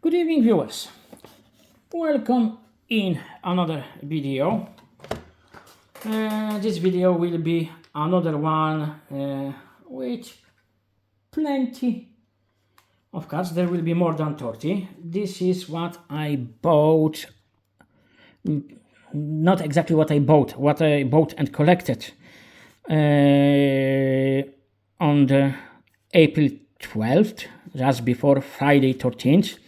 Good evening, viewers. Welcome in another video. This video will be another one with plenty of cards. There will be more than 30. This is what I bought. Not exactly what I bought and collected on the April 12th, just before Friday 13th.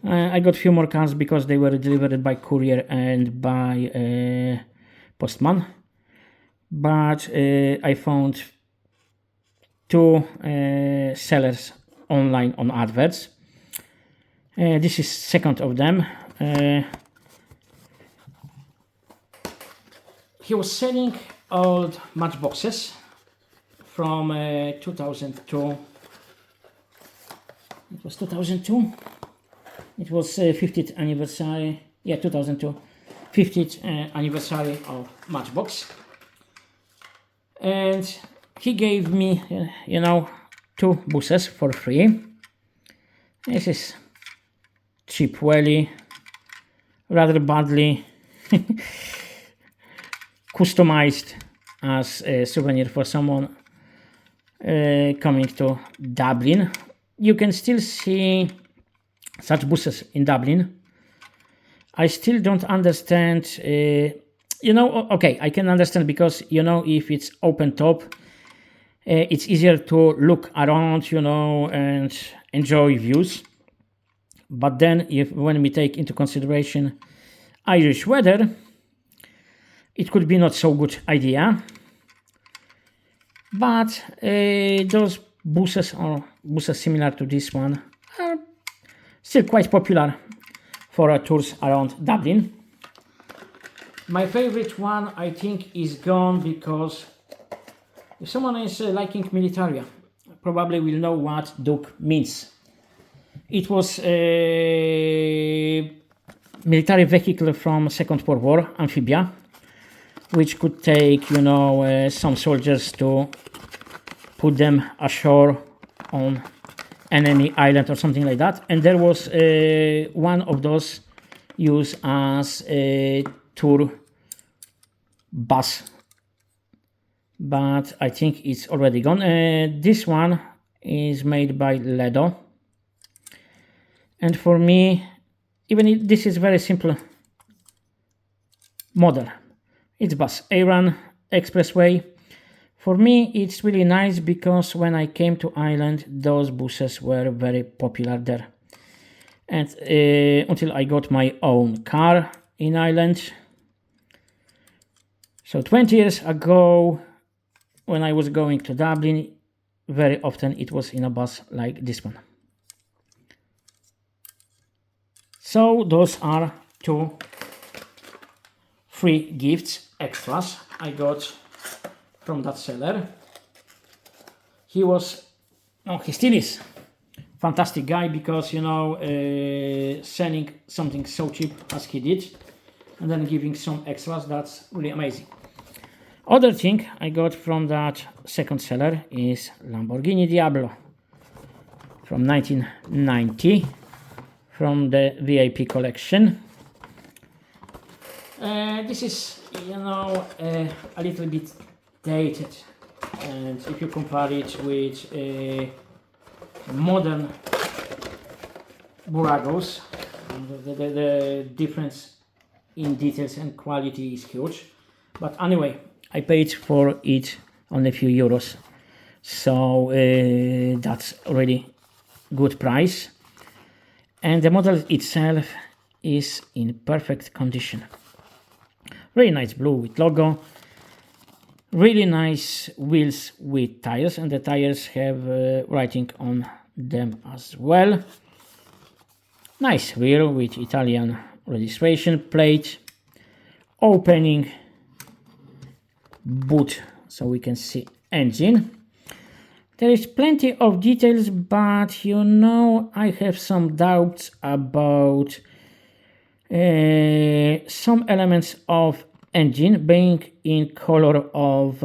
I got a few more cards because they were delivered by courier and by postman. But I found two sellers online on Adverts. This is second of them. He was selling old Matchboxes from 2002. It was 2002. It was 50th anniversary. Yeah, 2002. 50th anniversary of Matchbox. And he gave me, two buses for free. This is cheap welly, rather badly customized as a souvenir for someone coming to Dublin. You can still see such buses in Dublin. I still don't understand. Okay, I can understand because if it's open top, it's easier to look around, and enjoy views. But then, when we take into consideration Irish weather, it could be not so good idea. But those buses or buses similar to this one are still quite popular for tours around Dublin. My favorite one, I think, is gone because if someone is liking Militaria, probably will know what Duke means. It was a military vehicle from Second World War, amphibia, which could take, some soldiers to put them ashore on enemy island or something like that. And there was one of those used as a tour bus, but I think it's already gone. This one is made by Ledo, and for me, even this is very simple model. It's bus Iran Expressway. For me, it's really nice because when I came to Ireland, those buses were very popular there. And until I got my own car in Ireland. So 20 years ago, when I was going to Dublin, very often it was in a bus like this one. So those are two free gifts, extras I got from that seller. He still is fantastic guy because selling something so cheap as he did and then giving some extras, that's really amazing. Other thing I got from that second seller is Lamborghini Diablo from 1990 from the VIP collection. This is a little bit dated, and if you compare it with modern Buragos, the difference in details and quality is huge. But anyway, I paid for it only a few euros, so that's already good price. And the model itself is in perfect condition. Really nice blue with logo. Really nice wheels with tires, and the tires have writing on them as well. Nice wheel with Italian registration plate. Opening boot so we can see engine. There is plenty of details, but I have some doubts about some elements of engine being in color of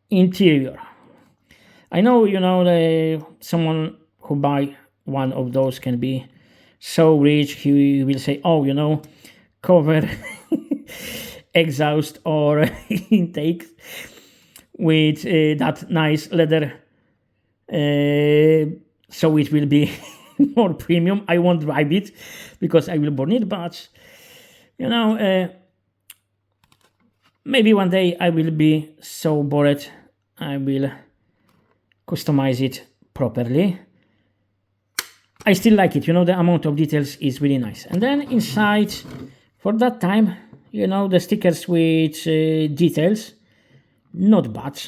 interior. I know, someone who buy one of those can be so rich, he will say, oh, you know, cover exhaust or intake with that nice leather, so it will be more premium. I won't drive it because I will burn it, but you know, maybe one day I will be so bored I will customize it properly. I still like it, you know, the amount of details is really nice. And then inside, for that time, you know, the stickers with details, not bad.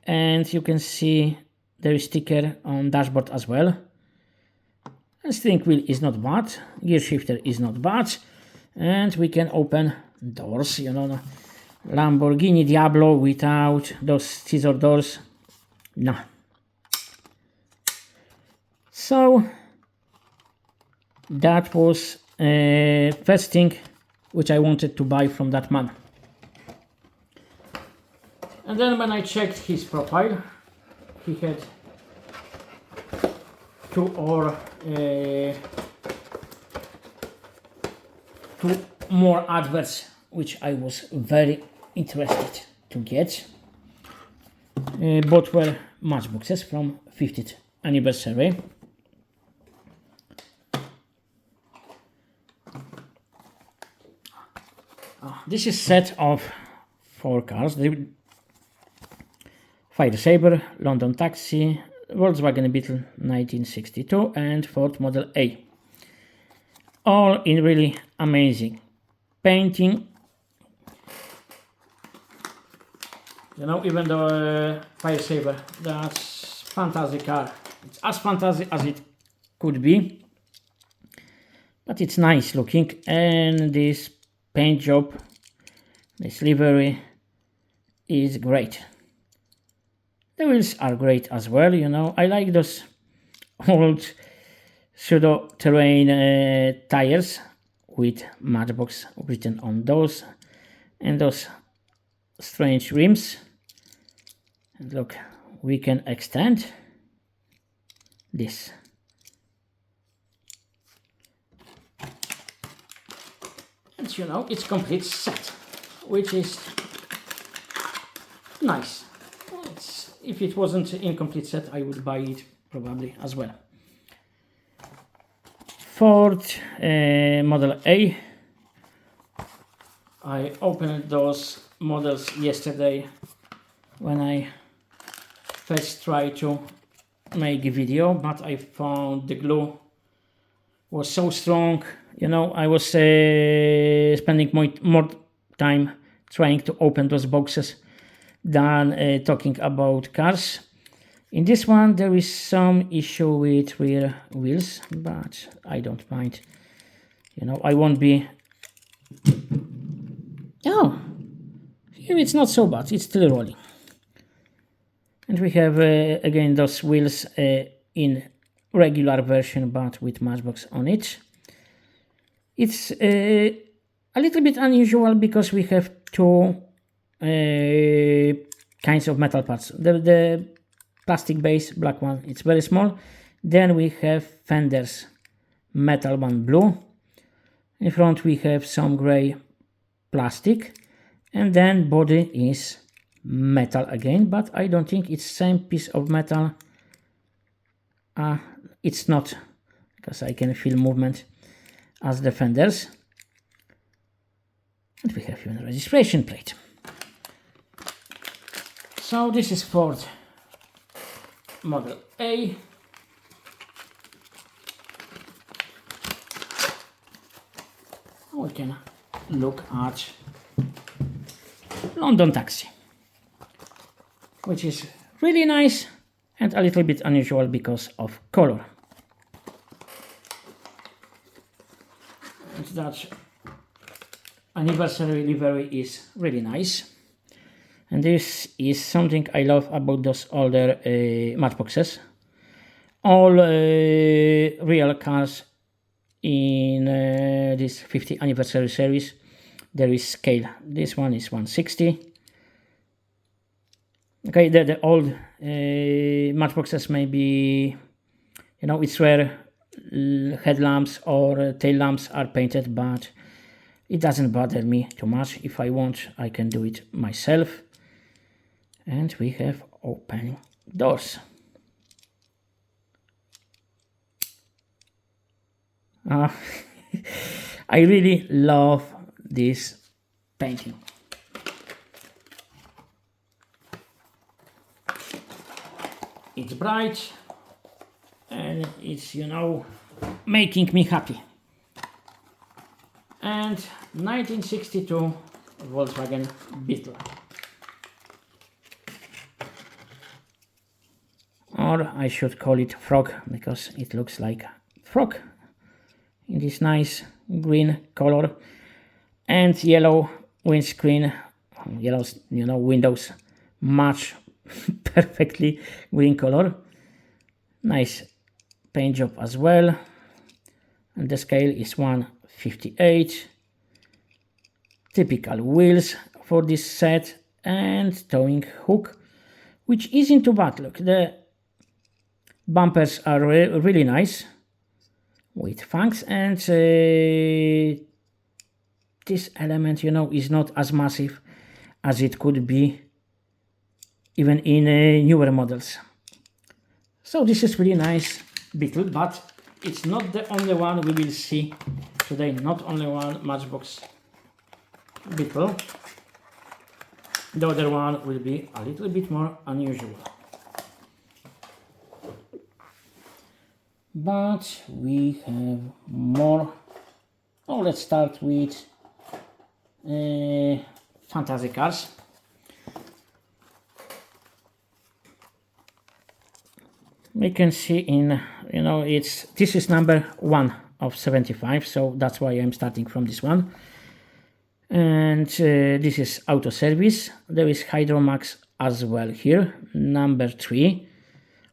And you can see there is sticker on dashboard as well. And steering wheel is not bad, gear shifter is not bad. And we can open doors, you know, Lamborghini Diablo without those scissor doors, no. So that was first thing which I wanted to buy from that man. And then when I checked his profile, he had two more adverts which I was very interested to get. Both were Matchboxes from 50th anniversary. This is set of 4 cars. The Fire Sabre, London Taxi, Volkswagen Beetle 1962 and Ford Model A. All in really amazing painting. You know, even the Fire Sabre, that's fantastic car. It's as fantastic as it could be. But it's nice looking, and this paint job, this livery is great. The wheels are great as well, you know. I like those old pseudo-terrain tires with Matchbox written on those, and those strange rims. And look, we can extend this. And you know, it's complete set, which is nice. If it wasn't incomplete set, I would buy it probably as well. Ford Model A. I opened those models yesterday when I first tried to make a video, but I found the glue was so strong. You know, I was spending more time trying to open those boxes than talking about cars. In this one there is some issue with rear wheels, but I don't mind. You know, I won't be... Oh, here it's not so bad, it's still rolling. And we have again those wheels in regular version but with Matchbox on it. It's a little bit unusual because we have two kinds of metal parts. The plastic base, black one, it's very small. Then we have fenders, metal one, blue. In front we have some gray plastic, and then body is metal again, but I don't think it's same piece of metal. It's not, because I can feel movement as the fenders. And we have even a registration plate. So this is Ford Model A. We can look at London Taxi, which is really nice and a little bit unusual because of color. And that anniversary livery is really nice. And this is something I love about those older Matchboxes. All real cars in this 50th anniversary series, there is scale. This one is 160. Okay, the old Matchboxes maybe, you know, it's rare headlamps or tail lamps are painted, but it doesn't bother me too much. If I want, I can do it myself. And we have opening doors. I really love this painting. It's bright and it's, you know, making me happy. And 1962 Volkswagen Beetle. Or I should call it frog, because it looks like frog in this nice green color, and yellow windscreen, yellow, you know, windows match perfectly green color. Nice paint job as well, and the scale is 1/58. Typical wheels for this set, and towing hook, which isn't too bad. Look, the bumpers are really nice with fangs, and this element, you know, is not as massive as it could be even in newer models. So this is really nice Beetle, but it's not the only one we will see today. Not only one Matchbox Beetle. The other one will be a little bit more unusual. But we have more. Oh, let's start with fantasy cars. We can see in, you know, this is number 1 of 75, so that's why I'm starting from this one. And this is auto service. There is Hydromax as well here, number 3,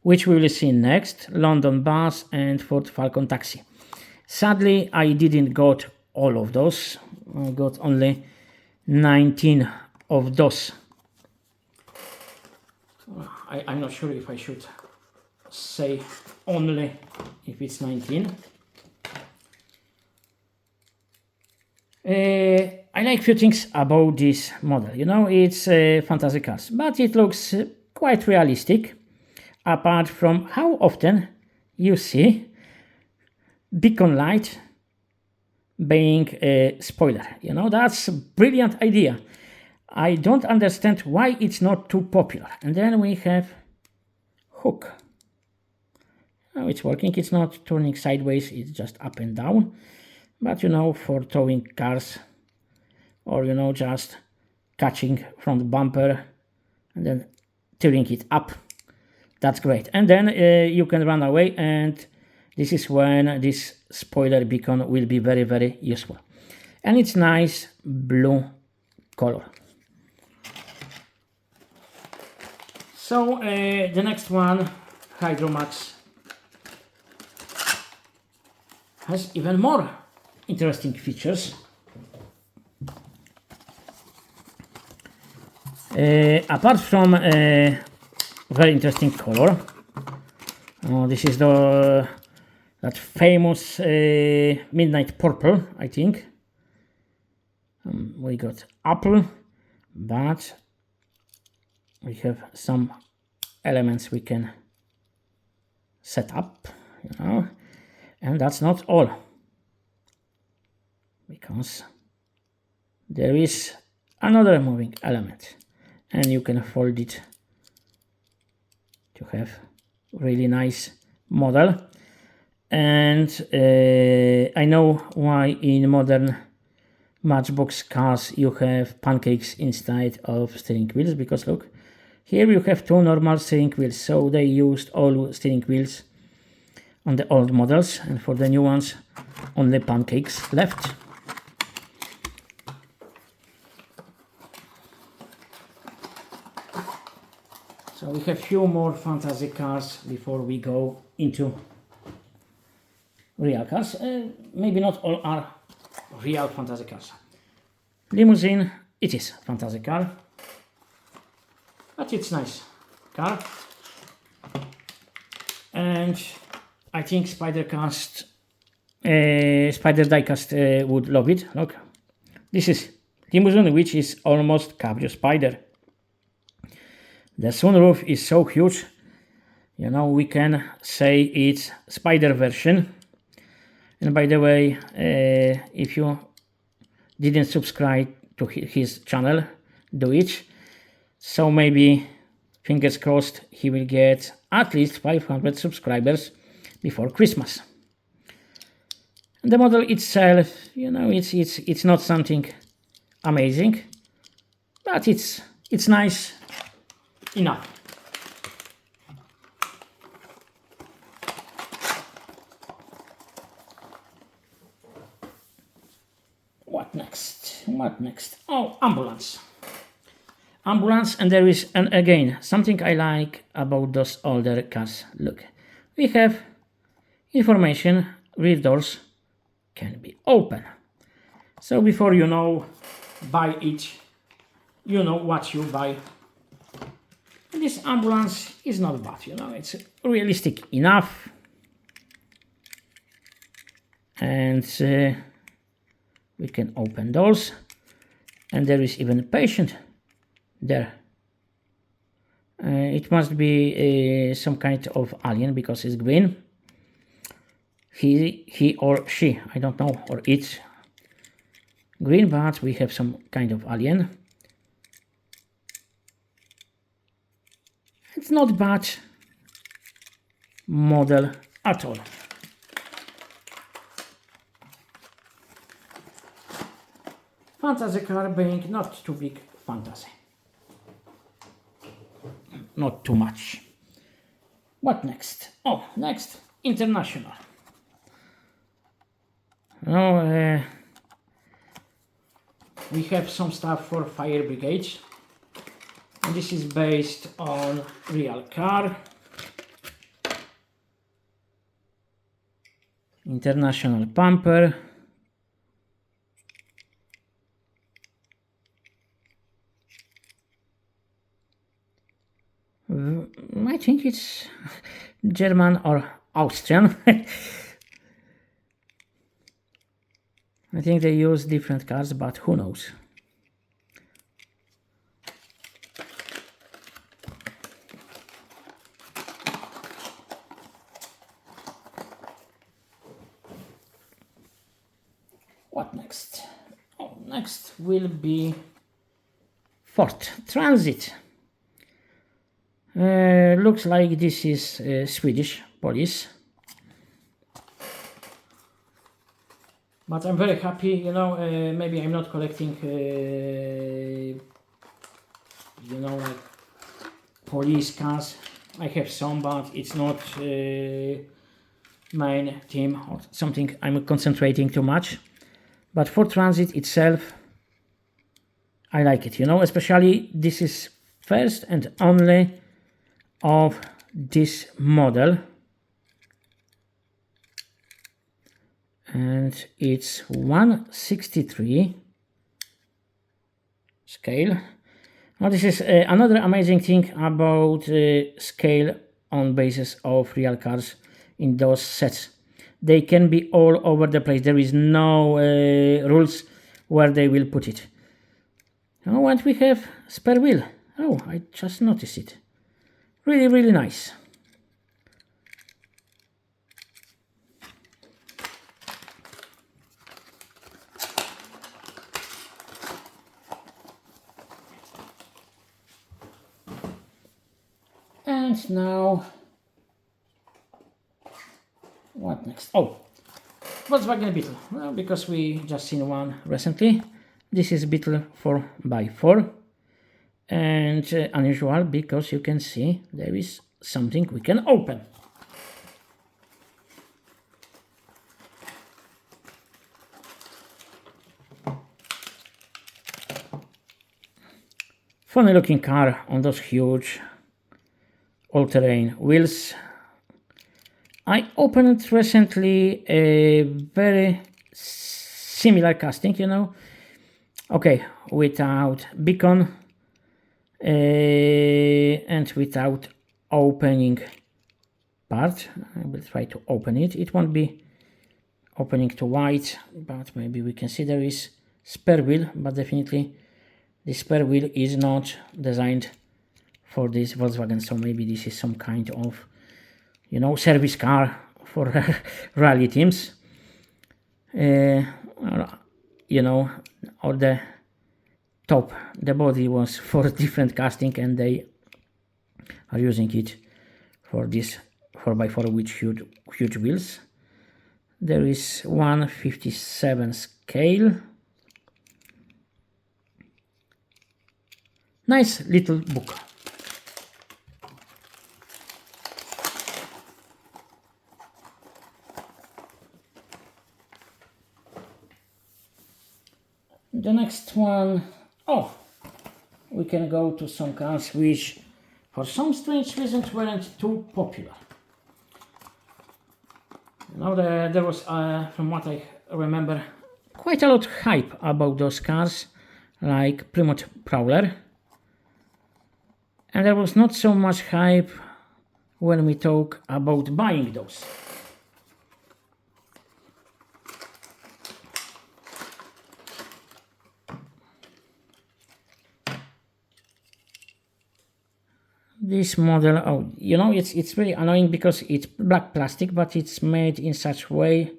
which we will see next, London Bus and Ford Falcon Taxi. Sadly, I didn't got all of those. I got only 19 of those. I'm not sure if I should say only if it's 19. I like few things about this model. You know, it's fantasy cars, but it looks quite realistic, apart from how often you see beacon light being a spoiler. You know, that's a brilliant idea. I don't understand why it's not too popular. And then we have hook. Now it's working, it's not turning sideways, it's just up and down. But, you know, for towing cars, or, you know, just catching from the bumper and then tilting it up, that's great. And then you can run away, and this is when this spoiler beacon will be very, very useful. And it's nice blue color. So the next one, Hydromax, has even more interesting features. Apart from a very interesting color, this is that famous midnight purple, I think. We got apple, but we have some elements we can set up, you know, and that's not all, because there is another moving element, and you can fold it to have really nice model. And I know why in modern Matchbox cars you have pancakes instead of steering wheels, because look, here you have two normal steering wheels, so they used all steering wheels on the old models, and for the new ones only pancakes left. So we have few more fantasy cars before we go into real cars. Maybe not all are real fantasy cars. Limousine, it is fantasy car, but it's nice car. And I think Spider diecast would love it. Look, this is limousine, which is almost Cabrio Spider. The sunroof is so huge, you know, we can say it's Spider version. And by the way, if you didn't subscribe to his channel, do it. So maybe, fingers crossed, he will get at least 500 subscribers before Christmas. And the model itself, you know, it's not something amazing, but it's nice enough. What next? What next? Oh, ambulance. Ambulance, and there is, and again, something I like about those older cars. Look, we have information, rear doors can be open. So before you know, buy it, you know what you buy. And this ambulance is not bad, you know, it's realistic enough. And we can open doors, and there is even a patient there. It must be some kind of alien because it's green. He or she, I don't know, or it's green, but we have some kind of alien. It's not bad model at all. Fantasy car being not too big fantasy. Not too much. What next? Oh, next, international. Oh, we have some stuff for fire brigades. And this is based on real car. International pumper. I think it's German or Austrian. I think they use different cars, but who knows. What next? Oh, next will be Ford Transit. Looks like this is Swedish police. But I'm very happy, you know, maybe I'm not collecting, you know, like police cars. I have some, but it's not main theme or something I'm concentrating too much. But for Transit itself, I like it, you know, especially this is first and only of this model, and it's 1/63 scale. Now this is another amazing thing about scale on basis of real cars in those sets. They can be all over the place. There is no rules where they will put it. Oh, and we have spare wheel. Oh, I just noticed it. Really, really nice. And now, what next? Oh, Volkswagen Beetle. Well, because we just seen one recently. This is Beetle 4x4. And unusual because you can see there is something we can open. Funny looking car on those huge all-terrain wheels. I opened recently a very similar casting, you know. Okay, without beacon. And without opening part. I will try to open it. It won't be opening to white, but maybe we can see there is spare wheel, but definitely the spare wheel is not designed for this Volkswagen, so maybe this is some kind of, you know, service car for rally teams. You know, or the top, the body was for different casting, and they are using it for this 4x4 with huge wheels. There is 1/57 scale. Nice little book. The next one, oh, we can go to some cars which for some strange reasons weren't too popular. You know, there was, from what I remember, quite a lot of hype about those cars, like Plymouth Prowler. And there was not so much hype when we talk about buying those. This model, oh, you know, it's really annoying because it's black plastic, but it's made in such way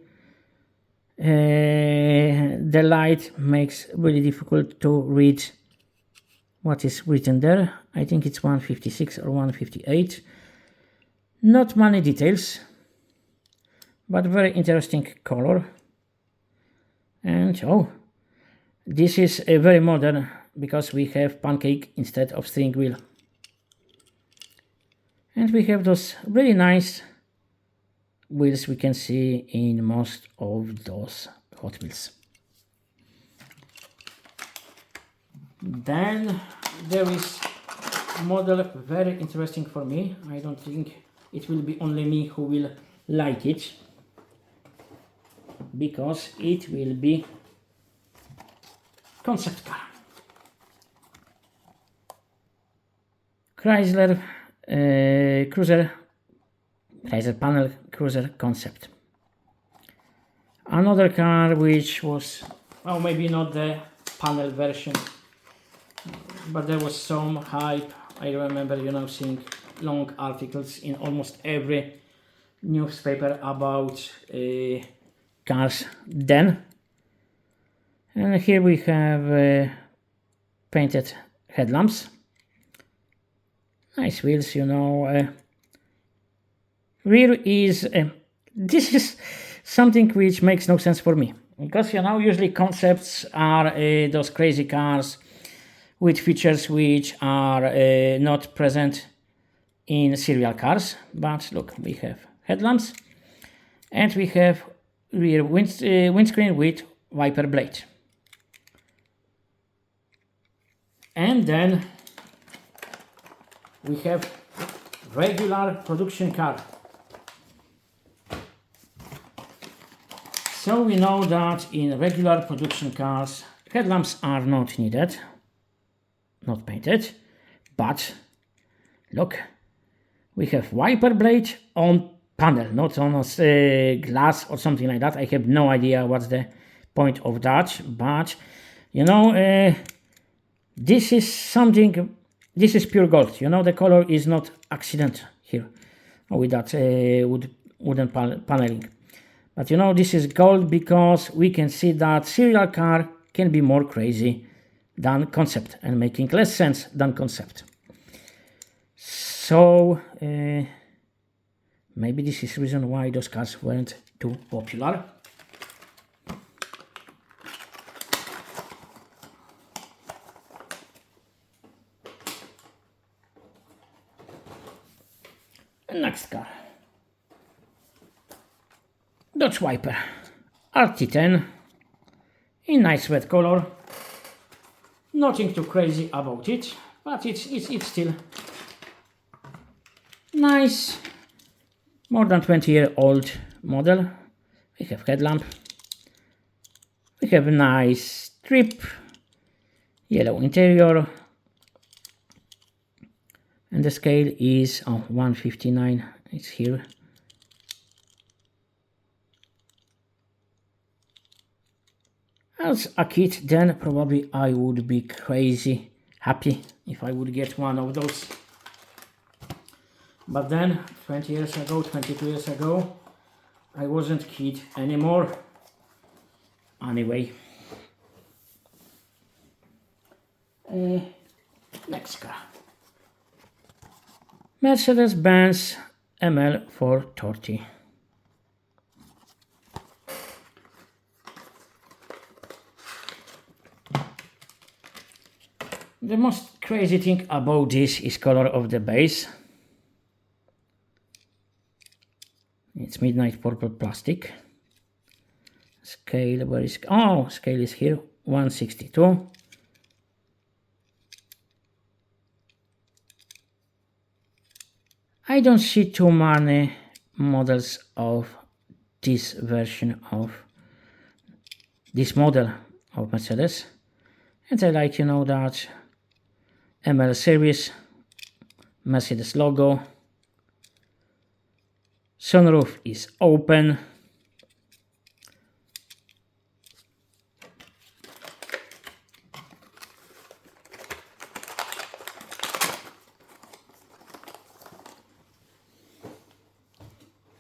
the light makes really difficult to read what is written there. I think it's 156 or 158. Not many details, but very interesting color. And oh, this is a very modern because we have pancake instead of steering wheel. And we have those really nice wheels we can see in most of those Hot Wheels. Then there is a model very interesting for me. I don't think it will be only me who will like it, because it will be concept car. Chrysler panel cruiser concept. Another car which was, well, maybe not the panel version, but there was some hype. I remember, you know, seeing long articles in almost every newspaper about cars then. And here we have painted headlamps. Nice wheels, you know. Rear is, this is something which makes no sense for me. Because, you know, usually concepts are those crazy cars with features which are not present in serial cars. But look, we have headlamps and we have rear windscreen with wiper blade. And then we have regular production car. So we know that in regular production cars, headlamps are not needed, not painted, but look, we have wiper blade on panel, not on glass or something like that. I have no idea what's the point of that, but you know, this is something, this is pure gold. You know, the color is not accident here with that wooden paneling. But you know, this is gold because we can see that serial car can be more crazy than concept and making less sense than concept. So maybe this is the reason why those cars weren't too popular. Next car. Dodge Viper RT10 in nice red color. Nothing too crazy about it, but it's still nice. More than 20-year-old model. We have headlamp. We have a nice strip, yellow interior, and the scale is 159. It's here As a kid, then probably I would be crazy happy if I would get one of those. But then 20 years ago, 22 years ago, I wasn't kid anymore. Anyway, next car. Mercedes-Benz ML430. The most crazy thing about this is color of the base. It's midnight purple plastic. Scale, where is, oh, scale is here, 162. I don't see too many models of this version of this model of Mercedes. And I like, that ML series, Mercedes logo. Sunroof is open.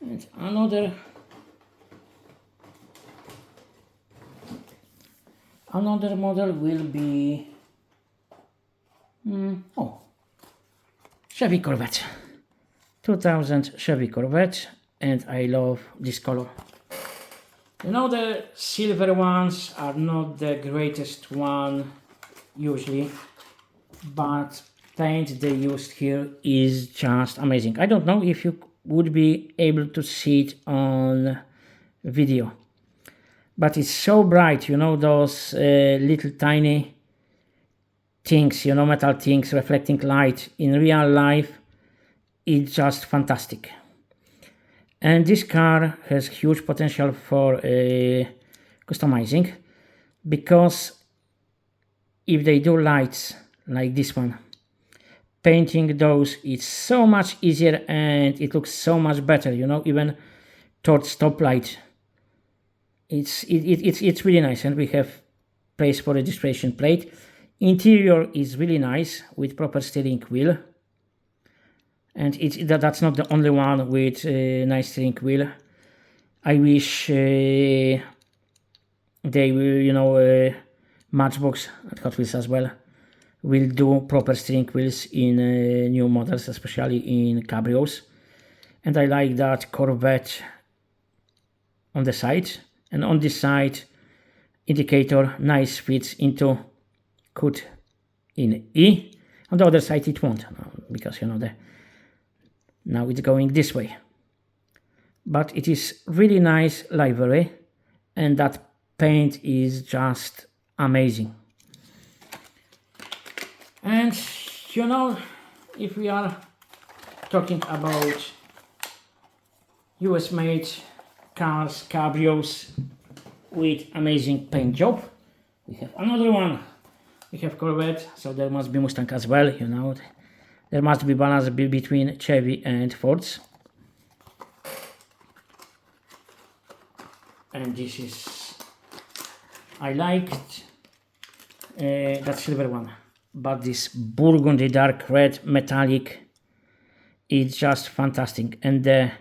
And another model will be Chevy Corvette, 2000 Chevy Corvette, and I love this color. The silver ones are not the greatest one usually, but paint they used here is just amazing. I don't know if you would be able to see it on video, but it's so bright, those little tiny things, metal things reflecting light in real life. It's just fantastic. And this car has huge potential for customizing, because if they do lights like this one, painting those is so much easier and it looks so much better, even towards stoplight. It's really nice, and we have place for registration plate. Interior is really nice with proper steering wheel, and that's not the only one with nice steering wheel. I wish they will, Matchbox and Hot Wheels as well will do proper steering wheels in new models, especially in cabrios. And I like that Corvette on the side, and on this side indicator nice fits into could in E. On the other side it won't, because now it's going this way. But it is really nice livery, and that paint is just amazing. And if we are talking about US made cars, cabrios with amazing paint job, we have another one. We have Corvette, so there must be Mustang as well, There must be balance between Chevy and Fords. And this is, I liked that silver one, but this burgundy dark red metallic is just fantastic. And the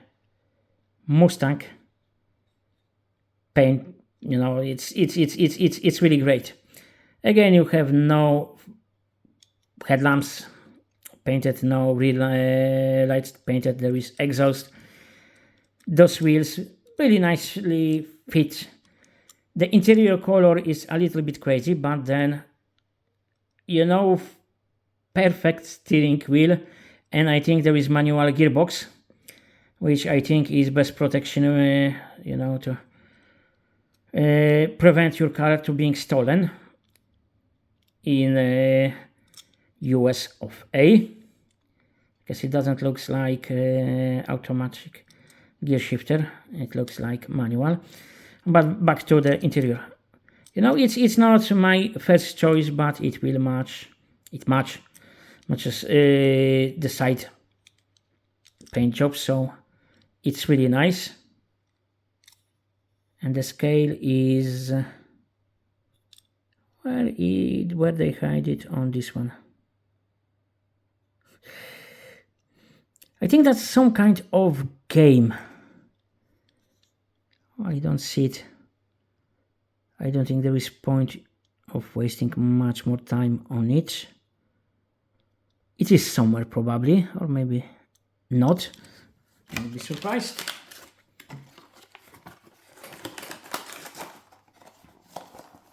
Mustang paint, it's really great. Again, you have no headlamps painted, no real lights painted. There is exhaust. Those wheels really nicely fit. The interior color is a little bit crazy, but then perfect steering wheel, and I think there is manual gearbox, which I think is best protection to prevent your car to being stolen in US of A, because it doesn't look like automatic gear shifter, it looks like manual. But back to the interior, it's not my first choice, but it will matches the side paint job, so it's really nice. And the scale is Where they hide it on this one? I think that's some kind of game. I don't see it. I don't think there is point of wasting much more time on it. It is somewhere probably, or maybe not. I'll be surprised.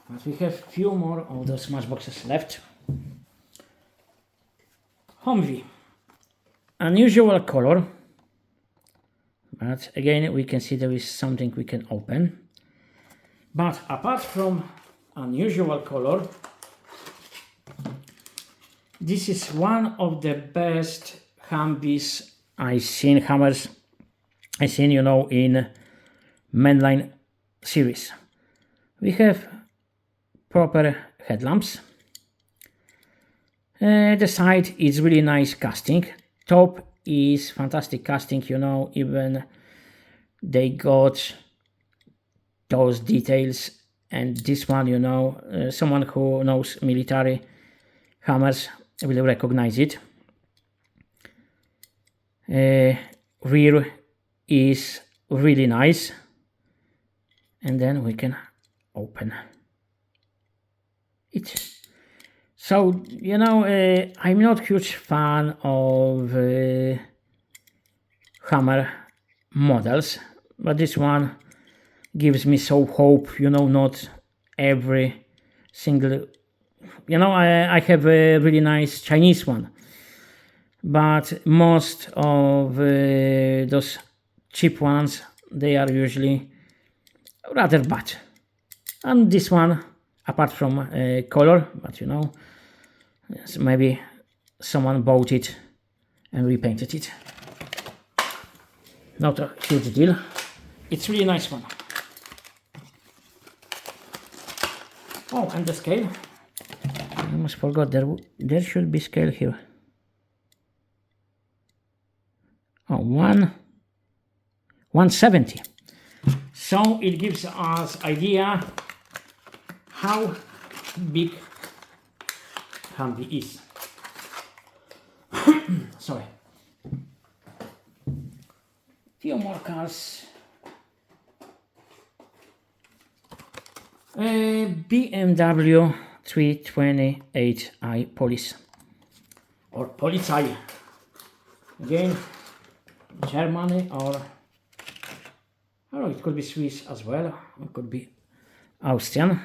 But we have few more of those Matchboxes left. Humvee. Unusual color. But again, we can see there is something we can open. But apart from unusual color, this is one of the best Humvees I've seen, hammers I've seen, you know, in mainline series. We have proper headlamps. The side is really nice casting. Top is fantastic casting, you know, even they got those details, and this one, you know, someone who knows military hammers will recognize it. Rear is really nice, and then we can open it. So, you know, I'm not huge fan of hammer models, but this one gives me so hope, you know, not every single, you know, I have a really nice Chinese one, but most of those cheap ones, they are usually rather bad. And this one, apart from color, but you know, maybe someone bought it and repainted it. Not a huge deal. It's really nice one. Oh, and the scale. I almost forgot, there should be scale here. Oh, 170. So it gives us idea how big Humvee is. Sorry. Few more cars. BMW 328i Police or Polizei. Again, Germany, or I don't know, it could be Swiss as well, it could be Austrian.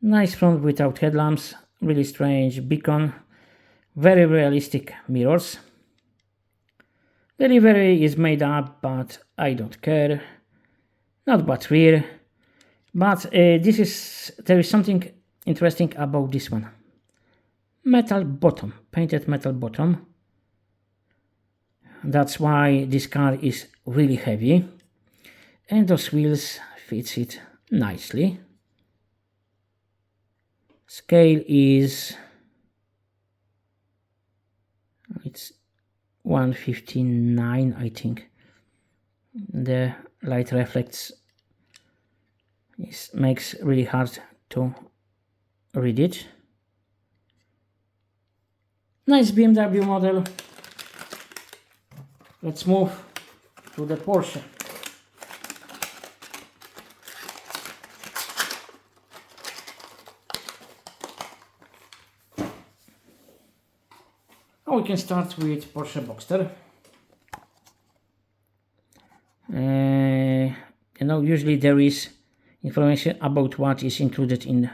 Nice front without headlamps, really strange beacon, very realistic mirrors. The livery is made up, but I don't care. Not bad rear, but there is something interesting about this one. Metal bottom, painted metal bottom. That's why this car is really heavy, and those wheels fits it nicely. Scale is, it's 159, I think. The light reflects, makes really hard to read it. Nice BMW model. Let's move to the Porsche. Oh, we can start with Porsche Boxster. You know, usually there is information about what is included in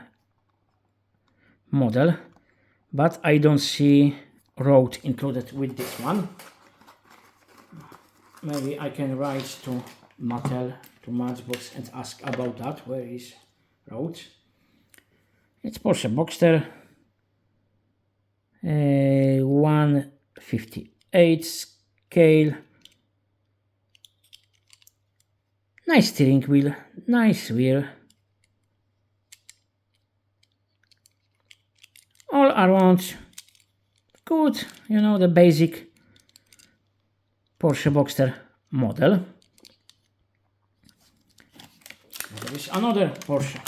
model, but I don't see road included with this one. Maybe I can write to Mattel, to Matchbox, and ask about that. Where is road? It's Porsche Boxster. 158 scale. Nice steering wheel, nice rear. All around good, you know, the basic Porsche Boxster model. There is another Porsche.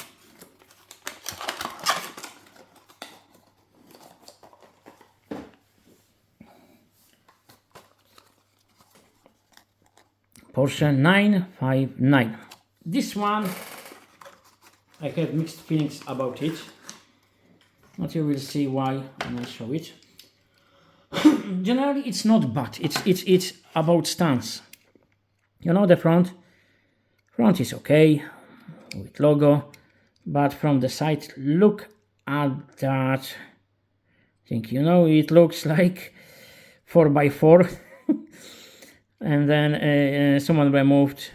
Porsche 959. This one, I have mixed feelings about it, but you will see why when I show it. Generally, it's not bad. It's about stance. You know, the front is okay with logo, but from the side, look at that thing. You know, it looks like 4x4. And then someone removed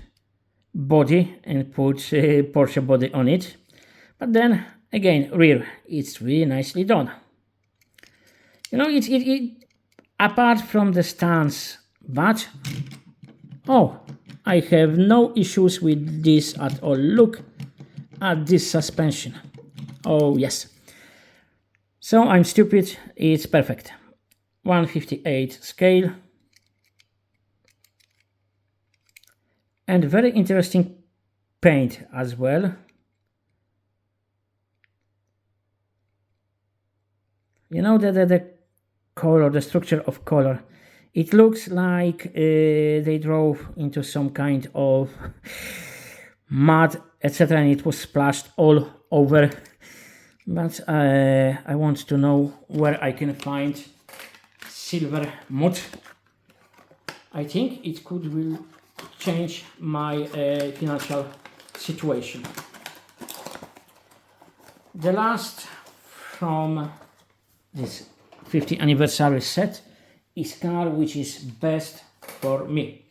body and put Porsche body on it. But then again, rear, it's really nicely done. You know, it apart from the stance, but oh, I have no issues with this at all. Look at this suspension. Oh yes. So I'm stupid. It's perfect. 1/58 scale. And very interesting paint as well. You know, the color, the structure of color. It looks like they drove into some kind of mud, etc. and it was splashed all over. But I want to know where I can find silver mud. I think it will change my financial situation. The last from this 50th anniversary set is car which is best for me.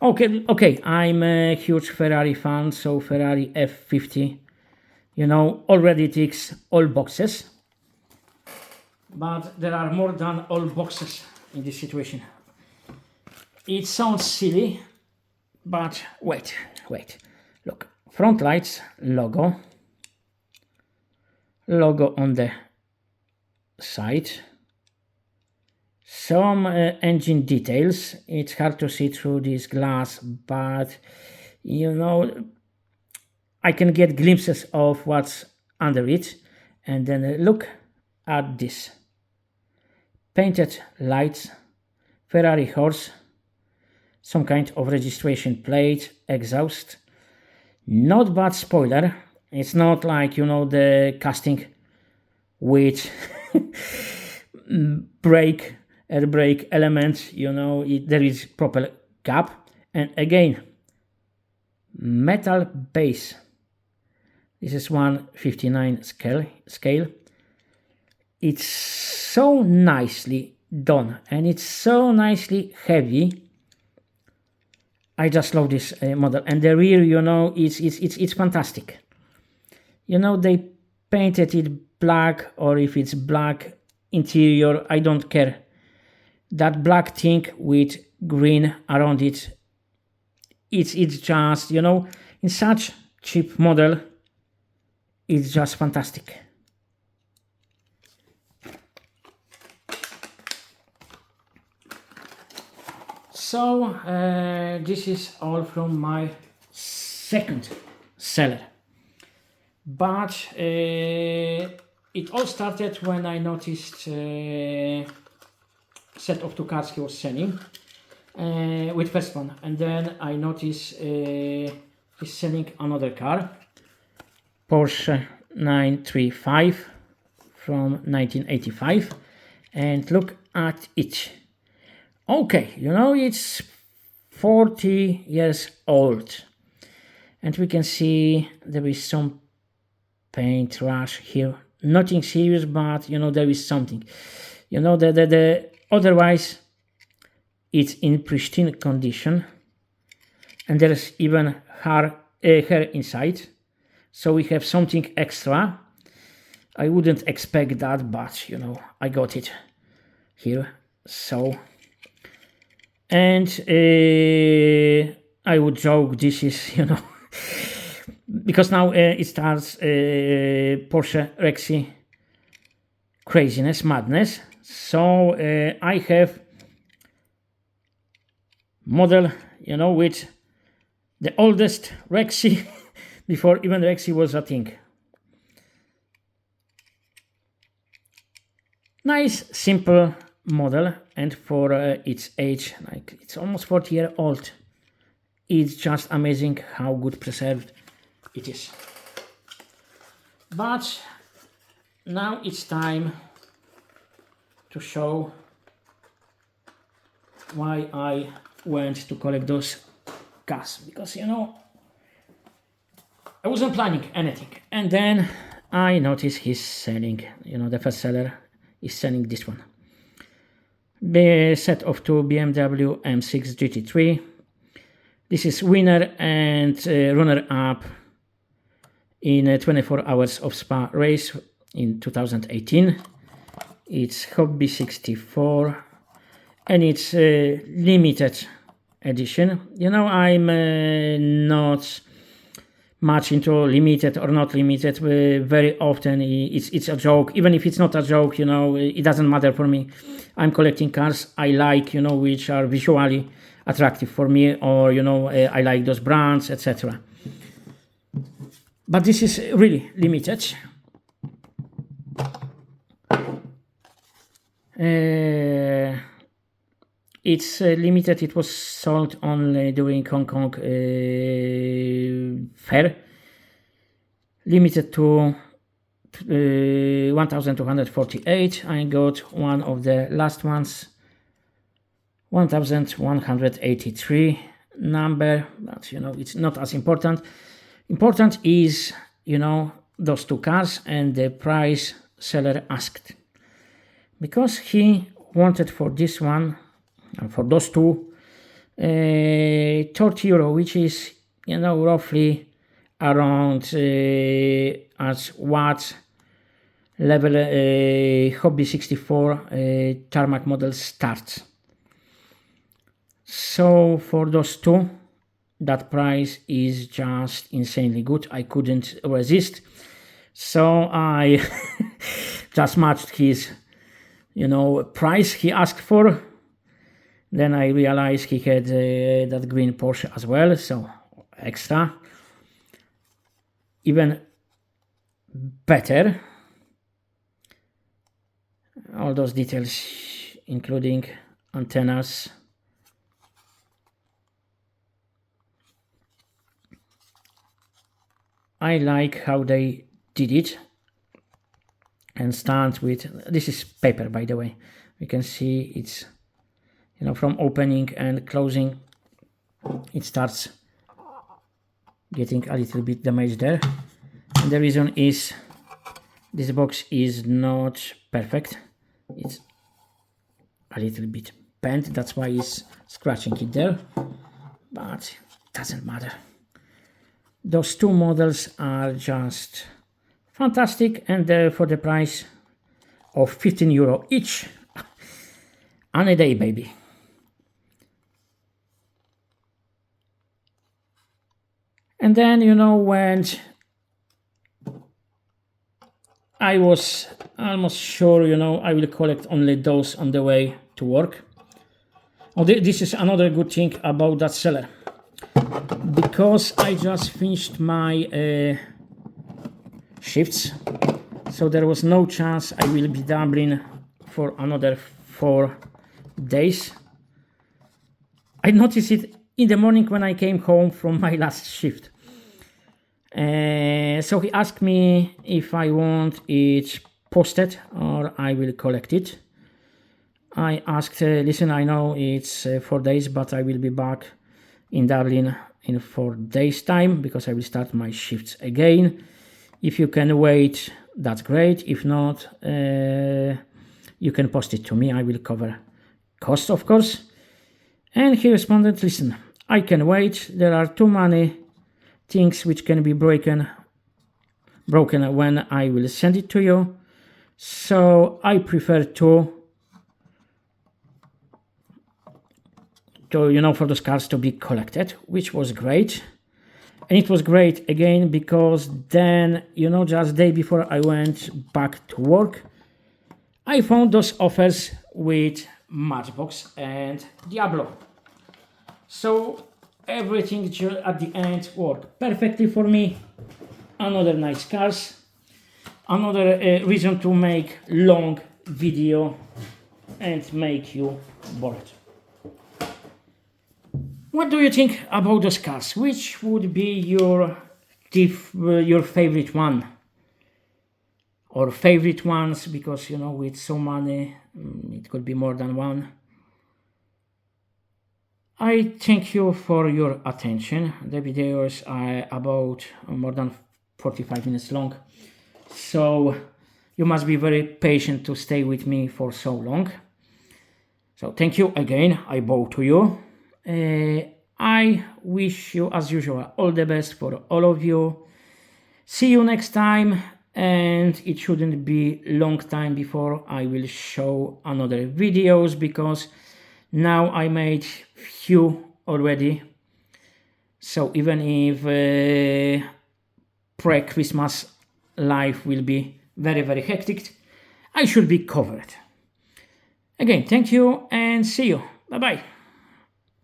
Okay, I'm a huge Ferrari fan, so Ferrari F50, you know, already ticks all boxes. But there are more than all boxes in this situation. It sounds silly, but wait, look, front lights, logo on the side, some engine details. It's hard to see through this glass, but you know, I can get glimpses of what's under it. And then look at this, painted lights, Ferrari horse, some kind of registration plate, exhaust. Not bad spoiler. It's not like, you know, the casting with air brake elements, you know, there is proper gap. And again, metal base. This is 1/59 scale. It's so nicely done and it's so nicely heavy. I just love this model, and the rear, you know, it's fantastic. You know, they painted it black, or if it's black interior, I don't care. That black thing with green around it, it's just, you know, in such cheap model, it's just fantastic. So this is all from my second seller, but it all started when I noticed set of two cars he was selling with first one, and then I noticed he's selling another car, Porsche 935 from 1985, and look at it. Okay, you know, it's 40 years old, and we can see there is some paint rash here. Nothing serious, but you know, there is something. You know, the otherwise it's in pristine condition, and there is even hair inside. So we have something extra. I wouldn't expect that, but you know, I got it here. So. And I would joke this is, you know, because now it starts Porsche Rexy craziness, madness. So I have model, you know, with the oldest Rexy before even Rexy was a thing. Nice, simple model, and for its age, like it's almost 40 years old, it's just amazing how good preserved it is. But now it's time to show why I went to collect those cars, because you know I wasn't planning anything, and then I noticed he's selling, you know, the first seller is selling this one. The set of two BMW M6 GT3. This is winner and runner up in 24 hours of Spa race in 2018. It's Hobby 64 and it's limited edition. You know, I'm not much into limited or not limited. Very often it's a joke. Even if it's not a joke, you know, it doesn't matter for me. I'm collecting cars I like, you know, which are visually attractive for me, or you know, I like those brands, etc. But this is really limited. It's limited. It was sold only during Hong Kong fair. Limited to 1,248. I got one of the last ones, 1,183 number, but you know, it's not as important. Important is, you know, those two cars and the price seller asked, because he wanted for this one, for those two, 30 euro, which is, you know, roughly around as what level Hobby 64 Tarmac model starts. So for those two, that price is just insanely good. I couldn't resist, so I just matched his, you know, price he asked for. Then I realized he had that green Porsche as well, so extra, even better. All those details, including antennas. I like how they did it, and start with, this is paper, by the way. You can see it's, you know, from opening and closing, it starts getting a little bit damaged there. And the reason is this box is not perfect. It's a little bit bent, that's why it's scratching it there, but it doesn't matter. Those two models are just fantastic, and for the price of 15 euro each, on a day, baby. And then, you know, when I was almost sure, you know, I will collect only those on the way to work. Oh, this is another good thing about that seller, because I just finished my shifts, so there was no chance I will be doubling for another 4 days. I noticed it in the morning when I came home from my last shift. So he asked me if I want it posted or I will collect it. I asked, listen, I know it's 4 days, but I will be back in Dublin in 4 days time, because I will start my shifts again. If you can wait, that's great. If not, you can post it to me. I will cover costs, of course. And he responded, listen, I can wait. There are too many things which can be broken when I will send it to you. So I prefer to you know, for those cars to be collected, which was great. And it was great again because then, you know, just day before I went back to work, I found those offers with Matchbox and Diablo. So everything at the end worked perfectly for me. Another nice cars, another reason to make long video and make you bored. What do you think about those cars? Which would be your favorite one? Or favorite ones, because you know, with so many, it could be more than one. I thank you for your attention. The videos are about more than 45 minutes long, so you must be very patient to stay with me for so long. So thank you again. I bow to you. I wish you, as usual, all the best for all of you. See you next time, and it shouldn't be long time before I will show another videos, because now I made few already. So even if pre-Christmas life will be very, very hectic, I should be covered. Again, thank you and see you. Bye-bye.